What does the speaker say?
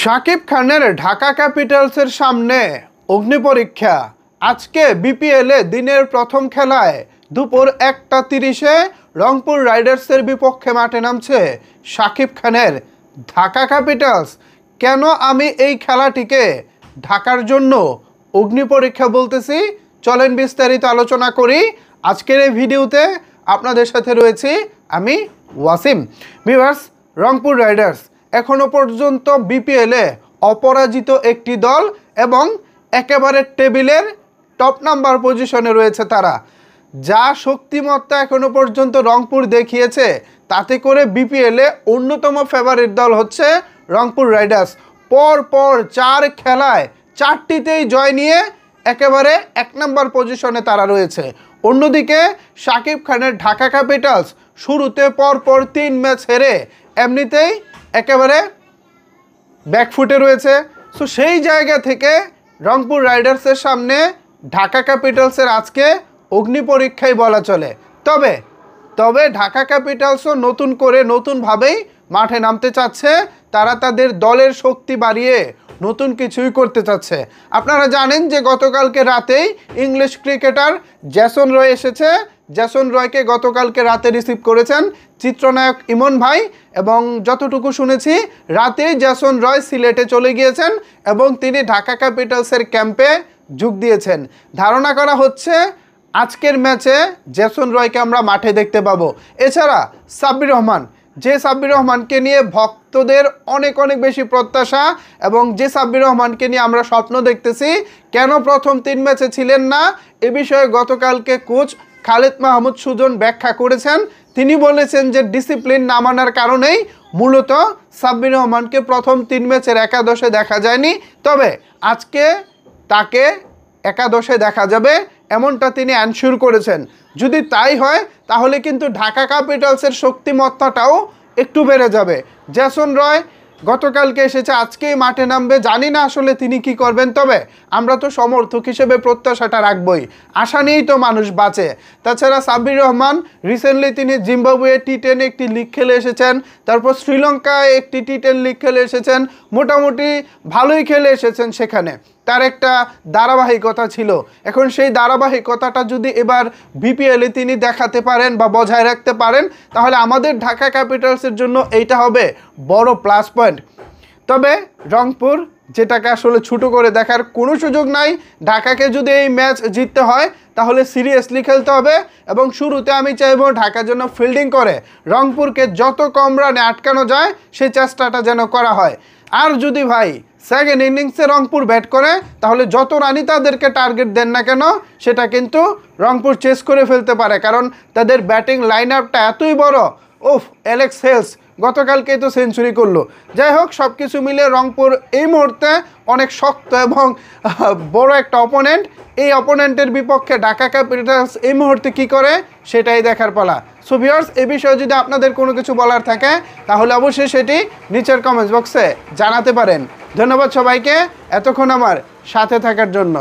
শাকিব খানের ঢাকা ক্যাপিটালসের সামনে অগ্নিপরীক্ষা। আজকে বিপিএলে দিনের প্রথম খেলায় দুপুর 1:30-এ রংপুর রাইডার্সের বিপক্ষে মাঠে নামছে শাকিব খানের ঢাকা ক্যাপিটালস। কেন আমি এই খেলাটিকে ঢাকার জন্য অগ্নিপরীক্ষা বলতেছি, চলেন বিস্তারিত আলোচনা করি। আজকের এই ভিডিওতে আপনাদের সাথে রয়েছি আমি ওয়াসিম। ভিউয়ার্স, রংপুর রাইডার্স এখনো পর্যন্ত বিপিএলে অপরাজিত একটি দল এবং একেবারে টেবিলের টপ নাম্বার পজিশনে রয়েছে তারা। যা শক্তিমত্তা এখনো পর্যন্ত রংপুর দেখিয়েছে, তাতে করে বিপিএলে অন্যতম ফেভারিট দল হচ্ছে রংপুর রাইডার্স। পর 4 খেলায় 4টিতেই জয় নিয়ে একেবারে 1 নাম্বার পজিশনে তারা রয়েছে। অন্যদিকে শাকিব খানের ঢাকা ক্যাপিটালস শুরুতে পর 3 ম্যাচ হেরে এমনিতেই একেবারে ব্যাকফুটে রয়েছে। সো সেই জায়গা থেকে রংপুর রাইডার্সের সামনে ঢাকা ক্যাপিটালসের আজকে অগ্নিপরীক্ষাই বলা চলে। তবে ঢাকা ক্যাপিটালসও নতুন করে নতুনভাবেই মাঠে নামতে চাচ্ছে। তারা তাদের দলের শক্তি বাড়িয়ে নতুন কিছুই করতে চাচ্ছে। আপনারা জানেন যে গতকালকে রাতেই ইংলিশ ক্রিকেটার জেসন রয় এসেছে। জেসন রয়কে গতকালকে রাতে রিসিভ করেছেন চিত্রনায়ক ইমন ভাই, এবং যতটুকু শুনেছি রাতেই জেসন রয় সিলেটে চলে গিয়েছেন এবং তিনি ঢাকা ক্যাপিটালসের ক্যাম্পে যোগ দিয়েছেন। ধারণা করা হচ্ছে আজকের ম্যাচে জেসন রয়কে আমরা মাঠে দেখতে পাবো। এছাড়া সাব্বির রহমান, যে সাব্বির রহমানকে নিয়ে ভক্তদের অনেক বেশি প্রত্যাশা এবং যে সাব্বির রহমানকে নিয়ে আমরা স্বপ্ন দেখতেছি, কেন প্রথম 3 ম্যাচে ছিলেন না এ বিষয়ে গতকালকে কোচ খালেদ মাহমুদ সুজন ব্যাখ্যা করেছেন। তিনি বলেছেন যে ডিসিপ্লিন না মানার কারণেই মূলত সাব্বির রহমানকে প্রথম 3 ম্যাচের একাদশে দেখা যায়নি। তবে আজকে তাকে একাদশে দেখা যাবে এমনটা তিনি এনশিওর করেছেন। যদি তাই হয় তাহলে কিন্তু ঢাকা ক্যাপিটালসের শক্তিমত্তাটাও একটু বেড়ে যাবে। জেসন রয় গতকালকে এসেছে, আজকেই মাঠে নামবে। জানি না আসলে তিনি কি করবেন, তবে আমরা তো সমর্থক হিসেবে প্রত্যাশাটা রাখবই। আশা নিয়েই তো মানুষ বাঁচে। তাছাড়া সাব্বির রহমান রিসেন্টলি তিনি জিম্বাবুয়ে টি10 একটি লিগ খেলে এসেছেন, তারপর শ্রীলঙ্কায় একটি টি10 লিগ খেলে এসেছেন, মোটামুটি ভালোই খেলে এসেছেন। সেখানে তার একটা ধারাবাহিকতা ছিল। এখন সেই ধারাবাহিকতাটা যদি এবার বিপিএলে তিনি দেখাতে পারেন বা বজায় রাখতে পারেন, তাহলে আমাদের ঢাকা ক্যাপিটালসের জন্য এইটা হবে বড় প্লাস পয়েন্ট। তবে রংপুর, যেটাকে আসলে ছোটো করে দেখার কোনো সুযোগ নাই। ঢাকাকে যদি এই ম্যাচ জিততে হয় তাহলে সিরিয়াসলি খেলতে হবে এবং শুরুতে আমি চাইবো ঢাকার জন্য ফিল্ডিং করে রংপুরকে যত কম রানে আটকানো যায় সেই চেষ্টাটা যেন করা হয়। আর যদি ভাই সেকেন্ড ইনিংসে রংপুর ব্যাট করে, তাহলে যত রানই তাদেরকে টার্গেট দেন না কেন সেটা কিন্তু রংপুর চেস করে ফেলতে পারে, কারণ তাদের ব্যাটিং লাইন আপটা এতই বড়। অ্যালেক্স হেলস গতকালকেই তো সেঞ্চুরি করলো। যাই হোক, সব কিছু মিলে রংপুর এই মুহূর্তে অনেক শক্ত এবং বড় একটা অপোনেন্ট। এই অপোনেন্টের বিপক্ষে ঢাকা ক্যাপিটালস এই মুহূর্তে কি করে সেটাই দেখার পালা। সো ভিউয়ার্স, এই বিষয়ে যদি আপনাদের কোনো কিছু বলার থাকে তাহলে অবশ্যই সেটি নিচের কমেন্টস বক্সে জানাতে পারেন। ধন্যবাদ সবাইকে এতক্ষণ আমার সাথে থাকার জন্য।